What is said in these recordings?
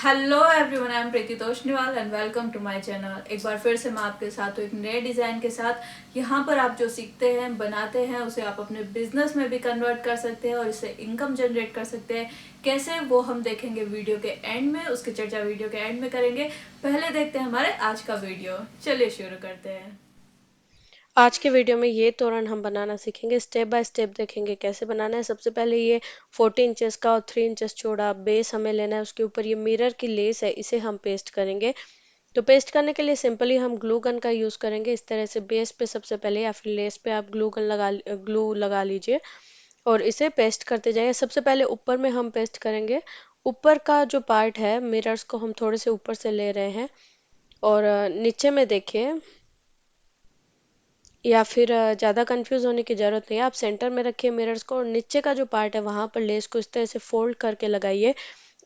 Hello everyone, I am Preeti Toshniwal and welcome to my channel. एक बार फिर से मैं आपके साथ हूँ एक नए डिज़ाइन के साथ। यहाँ पर आप जो सीखते हैं, बनाते हैं, उसे आप अपने बिजनेस में भी कन्वर्ट कर सकते हैं और इससे इनकम जनरेट कर सकते हैं। कैसे, वो हम देखेंगे वीडियो के एंड में। उसकी चर्चा वीडियो के एंड में करेंगे। पहले देखते हैं हमारे आज का वीडियो। चलिए शुरू करते हैं। आज के वीडियो में ये तोरण हम बनाना सीखेंगे। स्टेप बाय स्टेप देखेंगे कैसे बनाना है। सबसे पहले ये 14 इंचेस का और 3 इंचेस चौड़ा बेस हमें लेना है। उसके ऊपर ये मिरर की लेस है, इसे हम पेस्ट करेंगे। तो पेस्ट करने के लिए सिंपली हम ग्लू गन का यूज करेंगे। इस तरह से बेस पे सबसे पहले या फिर लेस पे आप ग्लू लगा लीजिए और इसे पेस्ट करते जाइए। सबसे पहले ऊपर में हम पेस्ट करेंगे। ऊपर का जो पार्ट है मिरर्स को हम थोड़े से ऊपर से ले रहे हैं और नीचे में देखिए, या फिर ज़्यादा कंफ्यूज होने की ज़रूरत नहीं है। आप सेंटर में रखिए मिरर्स को और नीचे का जो पार्ट है वहाँ पर लेस को इस तरह से फोल्ड करके लगाइए,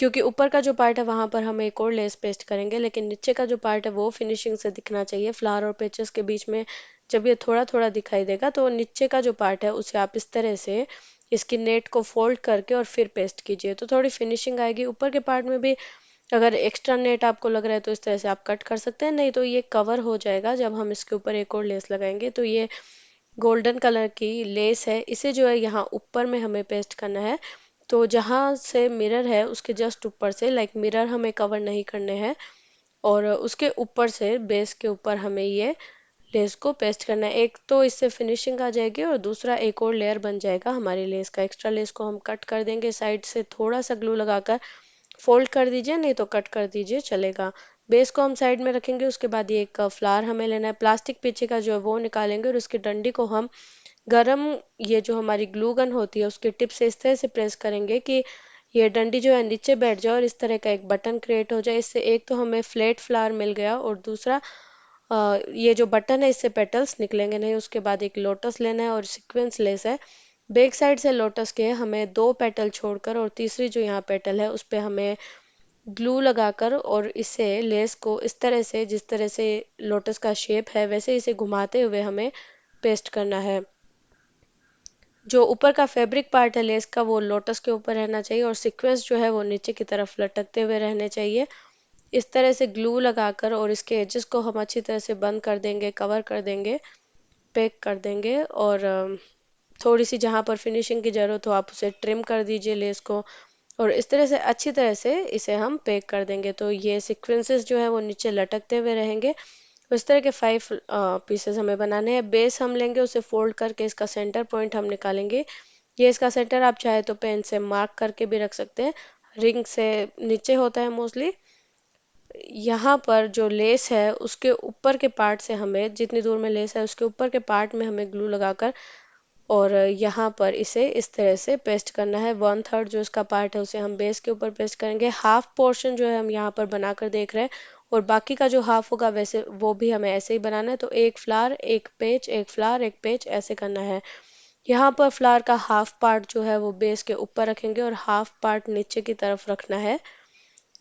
क्योंकि ऊपर का जो पार्ट है वहाँ पर हम एक और लेस पेस्ट करेंगे, लेकिन नीचे का जो पार्ट है वो फिनिशिंग से दिखना चाहिए। फ्लावर और पेचेस के बीच में जब ये थोड़ा थोड़ा दिखाई देगा तो नीचे का जो पार्ट है उसे आप इस तरह से इसकी नेट को फोल्ड करके और फिर पेस्ट कीजिए, तो थोड़ी फिनिशिंग आएगी। ऊपर के पार्ट में भी अगर एक्स्ट्रा नेट आपको लग रहा है तो इस तरह से आप कट कर सकते हैं, नहीं तो ये कवर हो जाएगा जब हम इसके ऊपर एक और लेस लगाएंगे। तो ये गोल्डन कलर की लेस है, इसे जो है यहाँ ऊपर में हमें पेस्ट करना है। तो जहाँ से मिरर है उसके जस्ट ऊपर से, लाइक मिरर हमें कवर नहीं करने हैं, और उसके ऊपर से बेस के ऊपर हमें ये लेस को पेस्ट करना है। एक तो इससे फिनिशिंग आ जाएगी और दूसरा एक और लेयर बन जाएगा हमारी लेस का। एक्स्ट्रा लेस को हम कट कर देंगे, साइड से थोड़ा सा ग्लू लगाकर फोल्ड कर दीजिए, नहीं तो कट कर दीजिए, चलेगा। बेस को हम साइड में रखेंगे। उसके बाद ये एक फ्लावर हमें लेना है। प्लास्टिक पीछे का जो है वो निकालेंगे और उसकी डंडी को हम गरम, ये जो हमारी ग्लू गन होती है उसके टिप से इस तरह से प्रेस करेंगे कि ये डंडी जो है नीचे बैठ जाए और इस तरह का एक बटन क्रिएट हो जाए। इससे एक तो हमें फ्लैट फ्लावर मिल गया और दूसरा ये जो बटन है इससे पेटल्स निकलेंगे नहीं। उसके बाद एक लोटस लेना है और सीक्वेंस लेस है। बैक साइड से लोटस के हमें दो पेटल छोड़कर और तीसरी जो यहाँ पेटल है उस पे हमें ग्लू लगाकर और इसे लेस को इस तरह से, जिस तरह से लोटस का शेप है वैसे इसे घुमाते हुए हमें पेस्ट करना है। जो ऊपर का फैब्रिक पार्ट है लेस का वो लोटस के ऊपर रहना चाहिए और सीक्वेंस जो है वो नीचे की तरफ लटकते हुए रहने चाहिए। इस तरह से ग्लू लगाकर और इसके एजेस को हम अच्छी तरह से बंद कर देंगे, कवर कर देंगे, पैक कर देंगे। और थोड़ी सी जहाँ पर फिनिशिंग की ज़रूरत हो आप उसे ट्रिम कर दीजिए लेस को, और इस तरह से अच्छी तरह से इसे हम पैक कर देंगे। तो ये सीक्वेंसेस जो है वो नीचे लटकते हुए रहेंगे। इस तरह के 5 पीसेस हमें बनाने हैं। बेस हम लेंगे, उसे फोल्ड करके इसका सेंटर पॉइंट हम निकालेंगे। ये इसका सेंटर आप चाहे तो पेन से मार्क करके भी रख सकते हैं, रिंग से नीचे होता है मोस्टली। यहाँ पर जो लेस है उसके ऊपर के पार्ट से हमें, जितनी दूर में लेस है उसके ऊपर के पार्ट में हमें ग्लू लगाकर और यहाँ पर इसे इस तरह से पेस्ट करना है। 1/3 जो इसका पार्ट है उसे हम बेस के ऊपर पेस्ट करेंगे। हाफ पोर्शन जो है हम यहाँ पर बनाकर देख रहे हैं और बाकी का जो हाफ होगा वैसे वो भी हमें ऐसे ही बनाना है। तो एक फ्लावर एक पेज, एक फ्लावर एक पेज, ऐसे करना है। यहाँ पर फ्लावर का हाफ पार्ट जो है वो बेस के ऊपर रखेंगे और हाफ पार्ट नीचे की तरफ रखना है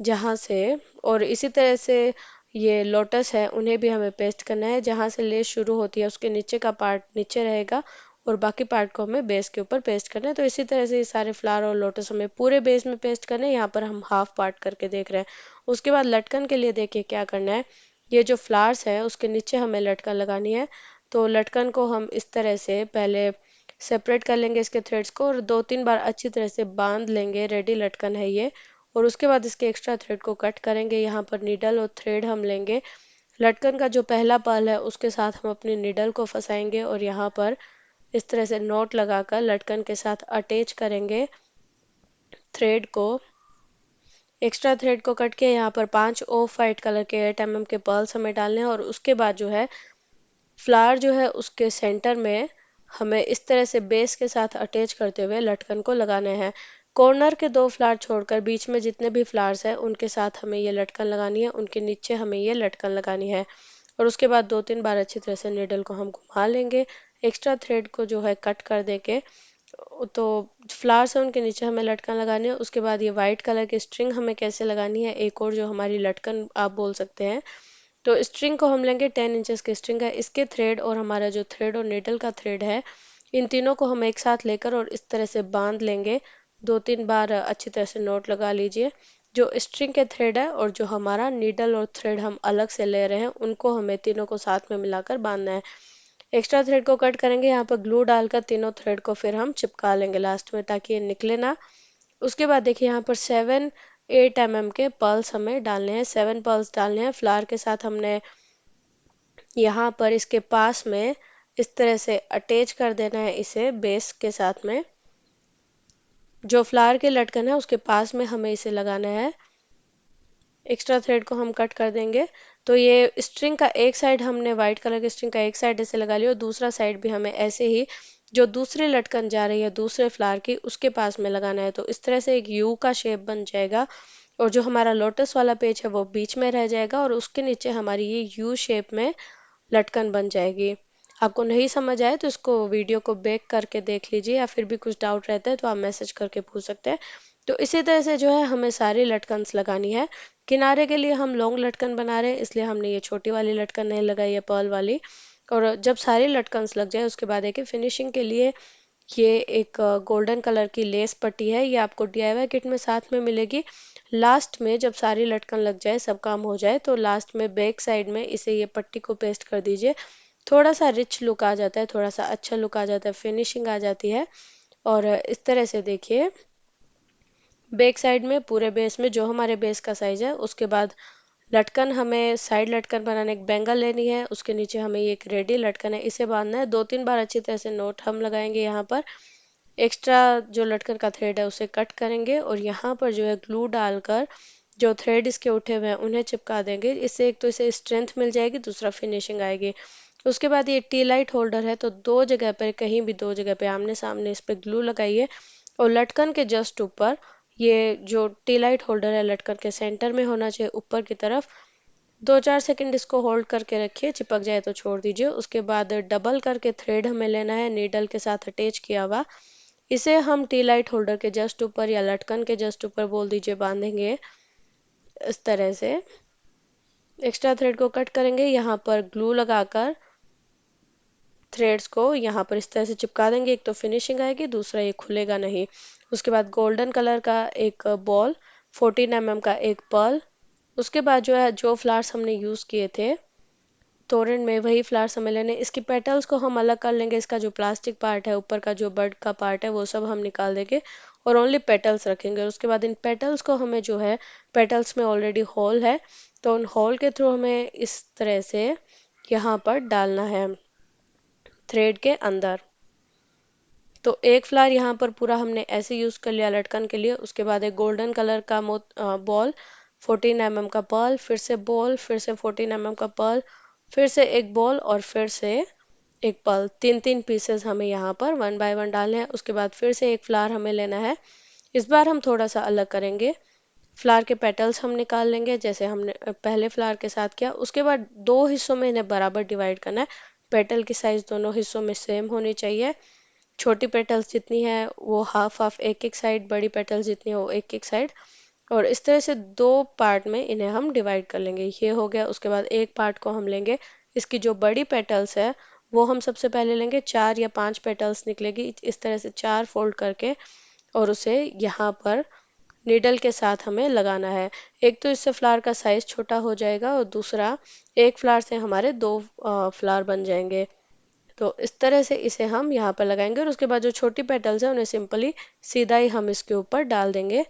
जहाँ से, और इसी तरह से ये लोटस है उन्हें भी हमें पेस्ट करना है। जहाँ से लेस शुरू होती है उसके नीचे का पार्ट नीचे रहेगा और बाकी पार्ट को हमें बेस के ऊपर पेस्ट करना है। तो इसी तरह से ये सारे फ्लावर और लोटस हमें पूरे बेस में पेस्ट करने हैं। यहाँ पर हम हाफ पार्ट करके देख रहे हैं। उसके बाद लटकन के लिए देखिए क्या करना है। ये जो फ्लावर्स है उसके नीचे हमें लटकन लगानी है। तो लटकन को हम इस तरह से पहले सेपरेट कर लेंगे इसके थ्रेड्स को और 2-3 बार अच्छी तरह से बांध लेंगे। रेडी लटकन है ये। और उसके बाद इसके एक्स्ट्रा थ्रेड को कट करेंगे। यहाँ पर नीडल और थ्रेड हम लेंगे। लटकन का जो पहला पर्ल है उसके साथ हम अपनी नीडल को फंसाएंगे और यहाँ पर इस तरह से नॉट लगाकर लटकन के साथ अटैच करेंगे थ्रेड को। एक्स्ट्रा थ्रेड को कट के यहाँ पर 5 ऑफ वाइट कलर के 8 mm के पर्ल्स हमें डालने हैं और उसके बाद जो है फ्लावर जो है उसके सेंटर में हमें इस तरह से बेस के साथ अटैच करते हुए लटकन को लगाने हैं। कॉर्नर के दो फ्लावर छोड़कर बीच में जितने भी फ्लावर्स हैं उनके साथ हमें ये लटकन लगानी है, उनके नीचे हमें ये लटकन लगानी है। और उसके बाद 2-3 बार अच्छी तरह से निडल को हम घुमा लेंगे। एक्स्ट्रा थ्रेड को जो है कट कर देंगे। तो फ्लावर्स है उनके नीचे हमें लटकन लगानी है। उसके बाद ये वाइट कलर की स्ट्रिंग हमें कैसे लगानी है, एक और जो हमारी लटकन आप बोल सकते हैं। तो स्ट्रिंग को हम लेंगे, 10 इंचेस की स्ट्रिंग है। इसके थ्रेड और हमारा जो थ्रेड और नीडल का थ्रेड है इन तीनों को हम एक साथ लेकर और इस तरह से बांध लेंगे। 2-3 बार अच्छी तरह से नोट लगा लीजिए। जो स्ट्रिंग के थ्रेड है और जो हमारा नीडल और थ्रेड हम अलग से ले रहे हैं, उनको हमें तीनों को साथ में मिलाकर बांधना है। एक्स्ट्रा थ्रेड को कट करेंगे, यहाँ पर ग्लू डालकर तीनों थ्रेड को फिर हम चिपका लेंगे लास्ट में, ताकि ये निकले ना। उसके बाद देखिए यहाँ पर 7-8 के पर्ल्स हमें डालने हैं, 7 पर्ल्स डालने हैं फ्लावर के साथ। हमने यहाँ पर इसके पास में इस तरह से अटैच कर देना है इसे बेस के साथ में। जो फ्लावर के लटकन है उसके पास में हमें इसे लगाना है। एक्स्ट्रा थ्रेड को हम कट कर देंगे। तो ये स्ट्रिंग का एक साइड हमने व्हाइट कलर के स्ट्रिंग का एक साइड ऐसे लगा लिया, और दूसरा साइड भी हमें ऐसे ही जो दूसरी लटकन जा रही है दूसरे फ्लावर की उसके पास में लगाना है। तो इस तरह से एक यू का शेप बन जाएगा, और जो हमारा लोटस वाला पेज है वो बीच में रह जाएगा, और उसके नीचे हमारी ये यू शेप में लटकन बन जाएगी। आपको नहीं समझ आए तो इसको वीडियो को बैक करके देख लीजिए, या फिर भी कुछ डाउट रहता है तो आप मैसेज करके पूछ सकते हैं। तो इसी तरह से जो है हमें सारी लटकन्स लगानी है। किनारे के लिए हम लॉन्ग लटकन बना रहे हैं, इसलिए हमने ये छोटी वाली लटकन नहीं लगाई है, पर्ल वाली। और जब सारी लटकन्स लग जाए उसके बाद देखिए फिनिशिंग के लिए ये एक गोल्डन कलर की लेस पट्टी है, ये आपको डीआईवाई किट में साथ में मिलेगी। लास्ट में जब सारी लटकन लग जाए, सब काम हो जाए, तो लास्ट में बैक साइड में इसे ये पट्टी को पेस्ट कर दीजिए। थोड़ा सा रिच लुक आ जाता है, थोड़ा सा अच्छा लुक आ जाता है, फिनिशिंग आ जाती है। और इस तरह से देखिए बैक साइड में पूरे बेस में जो हमारे बेस का साइज है, उसके बाद लटकन हमें साइड लटकन बनाने एक बैंगल लेनी है, उसके नीचे हमें ये एक रेडी लटकन है, इसे बांधना है। 2-3 बार अच्छी तरह से नोट हम लगाएंगे। यहाँ पर एक्स्ट्रा जो लटकन का थ्रेड है उसे कट करेंगे, और यहाँ पर जो है ग्लू डालकर जो थ्रेड इसके उठे हुए हैं उन्हें चिपका देंगे। इससे एक तो इसे स्ट्रेंथ मिल जाएगी, दूसरा फिनिशिंग आएगी। उसके बाद ये टी लाइट होल्डर है, तो दो जगह पर, कहीं भी दो जगह पे आमने सामने इस पे ग्लू लगाइए, और लटकन के जस्ट ऊपर ये जो टी लाइट होल्डर है लटकन के सेंटर में होना चाहिए, ऊपर की तरफ। 2-4 सेकंड इसको होल्ड करके रखिए, चिपक जाए तो छोड़ दीजिए। उसके बाद डबल करके थ्रेड हमें लेना है नीडल के साथ अटैच किया हुआ, इसे हम टी लाइट होल्डर के जस्ट ऊपर या लटकन के जस्ट ऊपर बोल दीजिए बांधेंगे इस तरह से। एक्स्ट्रा थ्रेड को कट करेंगे, यहाँ पर ग्लू लगाकर थ्रेड्स को यहाँ पर इस तरह से चिपका देंगे। एक तो फिनिशिंग आएगी, दूसरा ये खुलेगा नहीं। उसके बाद गोल्डन कलर का एक बॉल, 14 का एक पर्ल। उसके बाद जो है जो फ्लावर्स हमने यूज किए थे तोरण में, वही फ्लावर्स हमें लेने। इसकी पेटल्स को हम अलग कर लेंगे, इसका जो प्लास्टिक पार्ट है ऊपर का जो बड का पार्ट है वो सब हम निकाल देंगे, और ओनली पेटल्स रखेंगे। और उसके बाद इन पेटल्स को हमें जो है, पेटल्स में ऑलरेडी होल है, तो उन होल के थ्रू हमें इस तरह से यहाँ पर डालना है थ्रेड के अंदर। तो एक फ्लावर यहाँ पर पूरा हमने ऐसे यूज कर लिया लटकन के लिए। उसके बाद एक गोल्डन कलर का बॉल, 14 का पर्ल, फिर से बॉल, फिर से 14 का पर्ल, फिर से एक बॉल, और फिर से एक पर्ल। 3-3 पीसेस हमें यहाँ पर 1 बाय 1 डालने हैं। उसके बाद फिर से एक फ्लावर हमें लेना है। इस बार हम थोड़ा सा अलग करेंगे। फ्लावर के पेटल्स हम निकाल लेंगे, जैसे हमने पहले फ्लावर के साथ किया। उसके बाद दो हिस्सों में इन्हें बराबर डिवाइड करना है। पेटल की साइज दोनों हिस्सों में सेम होनी चाहिए। छोटी पेटल्स जितनी है वो हाफ हाफ एक एक साइड, बड़ी पेटल्स जितनी है वो एक एक साइड, और इस तरह से दो पार्ट में इन्हें हम डिवाइड कर लेंगे। ये हो गया। उसके बाद एक पार्ट को हम लेंगे, इसकी जो बड़ी पेटल्स है वो हम सबसे पहले लेंगे। 4 या 5 पेटल्स निकलेगी, इस तरह से 4 फोल्ड करके, और उसे यहाँ पर नीडल के साथ हमें लगाना है। एक तो इससे फ्लावर का साइज छोटा हो जाएगा, और दूसरा एक फ्लावर से हमारे दो फ्लावर बन जाएंगे। तो इस तरह से इसे हम यहाँ पर लगाएंगे, और उसके बाद जो छोटी पेटल्स है उन्हें सिंपली सीधा ही हम इसके ऊपर डाल देंगे,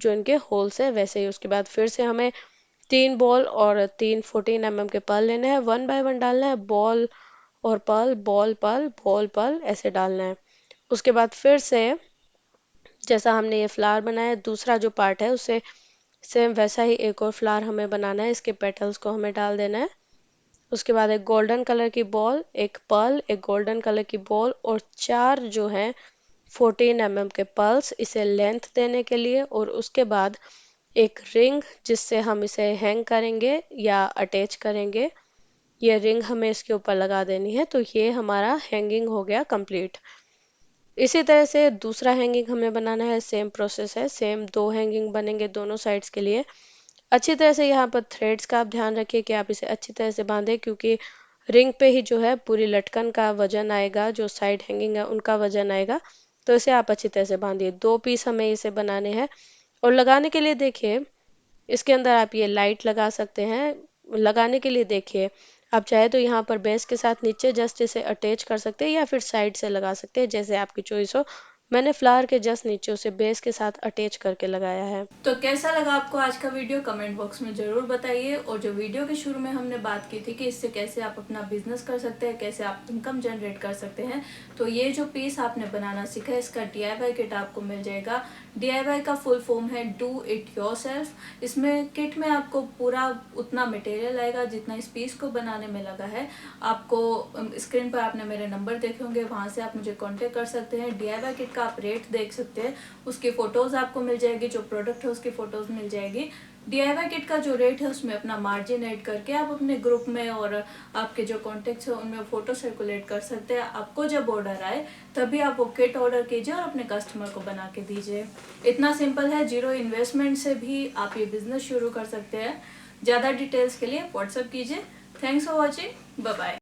जो इनके होल्स है वैसे ही। उसके बाद फिर से हमें 3 बॉल और 3 14 के पर्ल लेने हैं, 1 बाय 1 डालना है। बॉल और pearl, ball pearl, ball pearl, ऐसे डालना है। उसके बाद फिर से जैसा हमने ये फ्लावर बनाया है, दूसरा जो पार्ट है उसे सेम वैसा ही एक और फ्लावर हमें बनाना है। इसके पेटल्स को हमें डाल देना है। उसके बाद एक गोल्डन कलर की बॉल, एक पर्ल, एक गोल्डन कलर की बॉल, और 4 जो है 14 के पर्ल्स, इसे लेंथ देने के लिए। और उसके बाद एक रिंग, जिससे हम इसे हैंग करेंगे या अटैच करेंगे। ये रिंग हमें इसके ऊपर लगा देनी है। तो ये हमारा हैंगिंग हो गया कंप्लीट। इसी तरह से दूसरा हैंगिंग हमें बनाना है, सेम प्रोसेस है, सेम 2 हैंगिंग बनेंगे दोनों साइड्स के लिए। अच्छी तरह से यहाँ पर थ्रेड्स का आप ध्यान रखिए कि आप इसे अच्छी तरह से बांधें, क्योंकि रिंग पे ही जो है पूरी लटकन का वजन आएगा, जो साइड हैंगिंग है उनका वजन आएगा। तो इसे आप अच्छी तरह से बांधिए। 2 पीस हमें इसे बनाने हैं। और लगाने के लिए देखिए इसके अंदर आप ये लाइट लगा सकते हैं। लगाने के लिए देखिए, आप चाहे तो यहाँ पर बेस के साथ नीचे जस्ट इसे अटैच कर सकते हैं या फिर साइड से लगा सकते हैं, जैसे आपकी चॉइस हो। मैंने फ्लावर के जस्ट नीचे उसे बेस के साथ अटैच करके लगाया है। तो कैसा लगा आपको आज का वीडियो, कमेंट बॉक्स में ज़रूर बताइए। और जो वीडियो के शुरू में हमने बात की थी कि इससे कैसे आप अपना बिजनेस कर सकते हैं, कैसे आप इनकम जनरेट कर सकते हैं, तो ये जो पीस आपने बनाना सीखा है इसका DIY किट आपको मिल जाएगा। DIY का फुल फॉर्म है डू इट योरसेल्फ। इसमें किट में आपको पूरा उतना मटेरियल आएगा जितना इस पीस को बनाने में लगा है। आपको स्क्रीन पर आपने मेरे नंबर देखे होंगे, वहाँ से आप मुझे कांटेक्ट कर सकते हैं। DIY किट का आप रेट देख सकते हैं, उसकी फ़ोटोज़ आपको मिल जाएगी, जो प्रोडक्ट है उसकी फ़ोटोज़ मिल जाएगी। DIY किट का जो रेट है उसमें अपना मार्जिन ऐड करके आप अपने ग्रुप में और आपके जो कॉन्टेक्ट्स हैं उनमें फ़ोटो सर्कुलेट कर सकते हैं। आपको जब ऑर्डर आए तभी आप वो किट ऑर्डर कीजिए और अपने कस्टमर को बना के दीजिए। इतना सिंपल है, जीरो इन्वेस्टमेंट से भी आप ये बिज़नेस शुरू कर सकते हैं। ज़्यादा डिटेल्स के लिए व्हाट्सएप कीजिए। Thanks for watching, bye bye.